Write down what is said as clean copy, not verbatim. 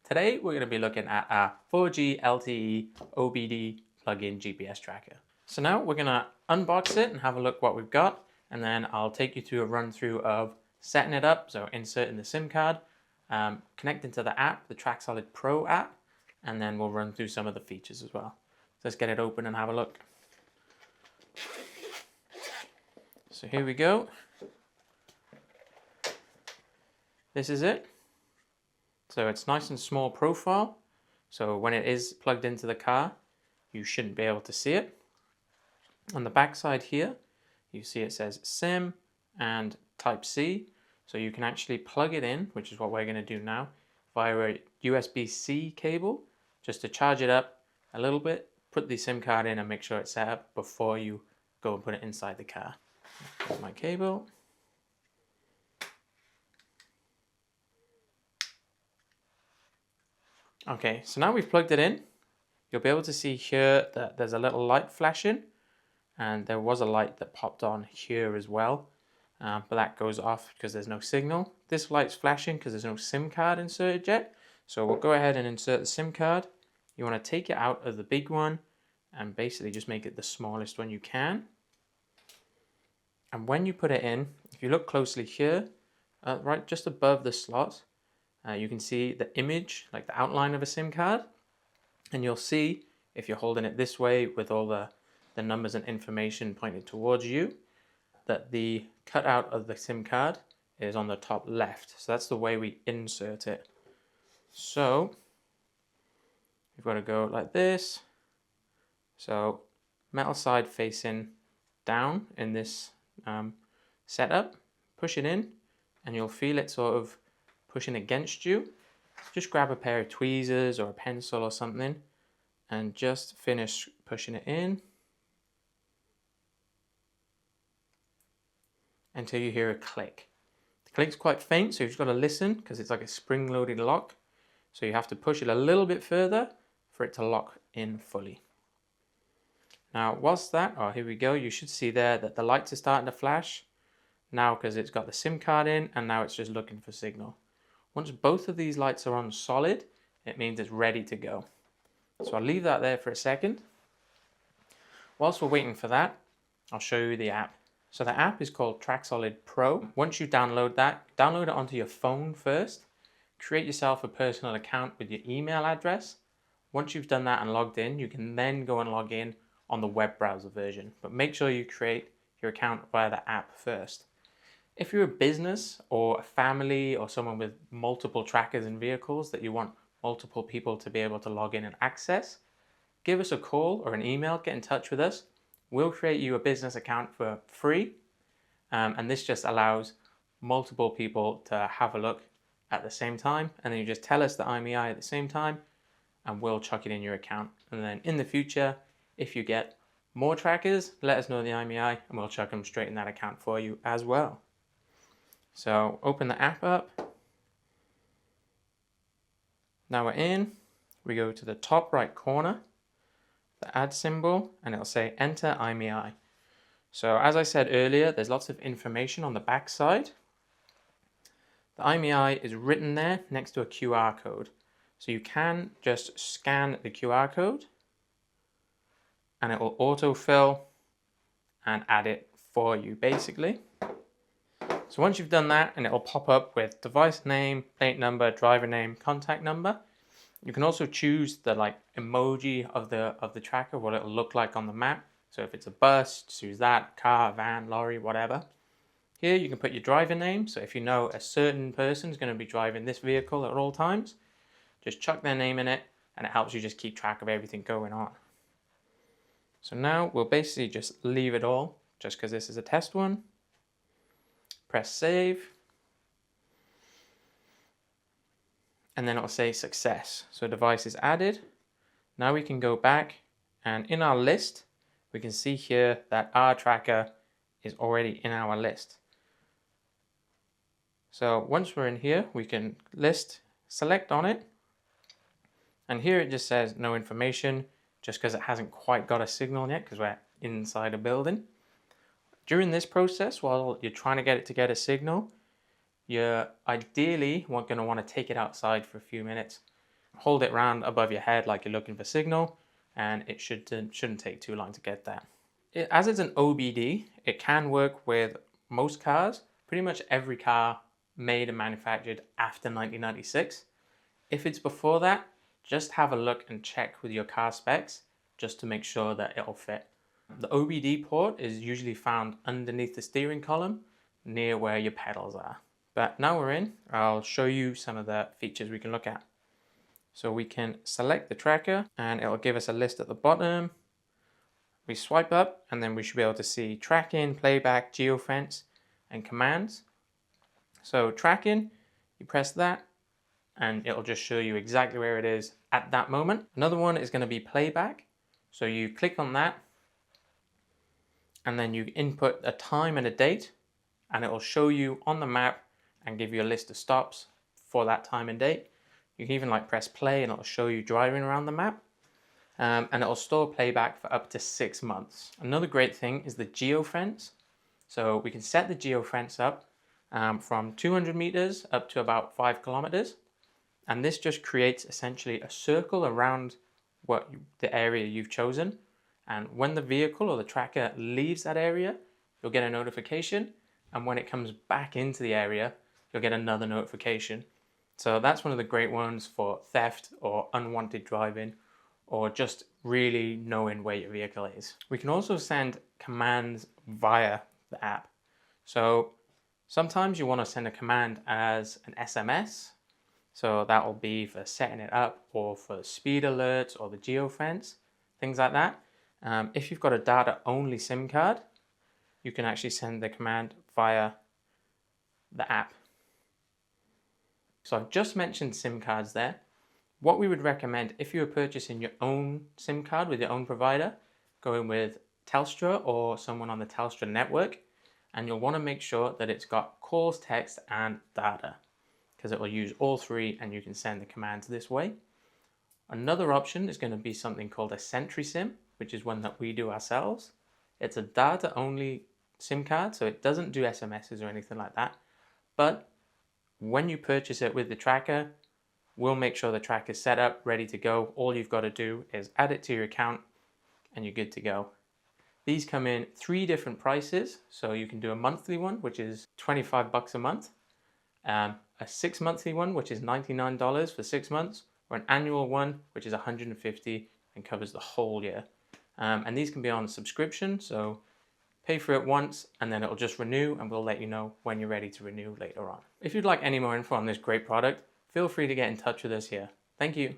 Today we're going to be looking at our 4G LTE OBD plug-in GPS tracker. So now we're going to unbox it and have a look what we've got, and then I'll take you through a run through of setting it up, so inserting the SIM card, connecting to the app, the Tracksolid Pro app, and then we'll run through some of the features as well. So let's get it open and have a look. So here we go. This is it. So it's nice and small profile. So when it is plugged into the car, you shouldn't be able to see it. On the back side here, you see it says SIM and Type C. So you can actually plug it in, which is what we're going to do now, via a USB-C cable, just to charge it up a little bit, put the SIM card in and make sure it's set up before you go and put it inside the car. Here's my cable. Okay, so now we've plugged it in. You'll be able to see here that there's a little light flashing, and there was a light that popped on here as well, but that goes off because there's no signal. This light's flashing because there's no SIM card inserted yet, so we'll go ahead and insert the SIM card. You want to take it out of the big one and basically just make it the smallest one you can. And when you put it in, if you look closely here, right just above the slot, you can see the image, like the outline of a SIM card, and you'll see if you're holding it this way with all the numbers and information pointed towards you, that the cutout of the SIM card is on the top left. So that's the way we insert it. So you've got to go like this. So metal side facing down in this setup, push it in, and you'll feel it sort of pushing against you. Just grab a pair of tweezers or a pencil or something and just finish pushing it in until you hear a click. The click's quite faint, so you've just got to listen because it's like a spring-loaded lock. So you have to push it a little bit further for it to lock in fully. Now, whilst that, here we go, you should see there that the lights are starting to flash now because it's got the SIM card in, and now it's just looking for signal. Once both of these lights are on solid, it means it's ready to go. So I'll leave that there for a second. Whilst we're waiting for that, I'll show you the app. So the app is called Tracksolid Pro. Once you download that, download it onto your phone first. Create yourself a personal account with your email address. Once you've done that and logged in, you can then go and log in on the web browser version. But make sure you create your account via the app first. If you're a business or a family or someone with multiple trackers and vehicles that you want multiple people to be able to log in and access, give us a call or an email, get in touch with us. We'll create you a business account for free. And this just allows multiple people to have a look at the same time. And then you just tell us the IMEI at the same time and we'll chuck it in your account. And then in the future, if you get more trackers, let us know the IMEI and we'll chuck them straight in that account for you as well. So open the app up. Now we're in. We go to the top right corner, the add symbol, and it'll say enter IMEI. So as I said earlier, there's lots of information on the back side. The IMEI is written there next to a QR code. So you can just scan the QR code and it will autofill and add it for you basically. So once you've done that, and it will pop up with device name, plate number, driver name, contact number. You can also choose the emoji of the tracker, what it'll look like on the map. So if it's a bus, choose that, car, van, lorry, whatever. Here you can put your driver name. So if you know a certain person is going to be driving this vehicle at all times, just chuck their name in it and it helps you just keep track of everything going on. So now we'll basically just leave it all just because this is a test one. Press save, and then it'll say success. So device is added. Now we can go back, and in our list, we can see here that our tracker is already in our list. So once we're in here, we can select on it, and here it just says no information, just because it hasn't quite got a signal yet, because we're inside a building. During this process, while you're trying to get it to get a signal, you're ideally going to want to take it outside for a few minutes hold it round above your head like you're looking for signal, and it shouldn't take too long to get that. As it's an OBD, it can work with most cars, pretty much every car made and manufactured after 1996. If it's before that, just have a look and check with your car specs just to make sure that it'll fit. The OBD port is usually found underneath the steering column near where your pedals are. But now we're in, I'll show you some of the features we can look at. So we can select the tracker and it'll give us a list at the bottom. We swipe up and then we should be able to see tracking, playback, geofence, and commands. So tracking, you press that and it'll just show you exactly where it is at that moment. Another one is going to be playback. So you click on that and then you input a time and a date and it will show you on the map and give you a list of stops for that time and date. You can even like press play and it'll show you driving around the map. And it'll store playback for up to 6 months. Another great thing is the geofence. So we can set the geofence up from 200 meters up to about 5 kilometers. And this just creates essentially a circle around the area you've chosen. And when the vehicle or the tracker leaves that area, you'll get a notification. And when it comes back into the area, you'll get another notification. So that's one of the great ones for theft or unwanted driving, or just really knowing where your vehicle is. We can also send commands via the app. So sometimes you want to send a command as an SMS. So that will be for setting it up or for speed alerts or the geofence, things like that. If you've got a data-only SIM card, you can actually send the command via the app. So I've just mentioned SIM cards there. What we would recommend if you were purchasing your own SIM card with your own provider, going with Telstra or someone on the Telstra network, and you'll want to make sure that it's got calls, text, and data, because it will use all three and you can send the commands this way. Another option is going to be something called a SentriSIM, which is one that we do ourselves. It's a data-only SIM card, so it doesn't do SMSs or anything like that. But when you purchase it with the tracker, we'll make sure the tracker is set up, ready to go. All you've got to do is add it to your account and you're good to go. These come in 3 different prices. So you can do a monthly one, which is $25 a month, a 6 monthly one, which is $99 for 6 months, or an annual one, which is $150 and covers the whole year. And these can be on subscription. So pay for it once and then it'll just renew, and we'll let you know when you're ready to renew later on. If you'd like any more info on this great product, feel free to get in touch with us here. Thank you.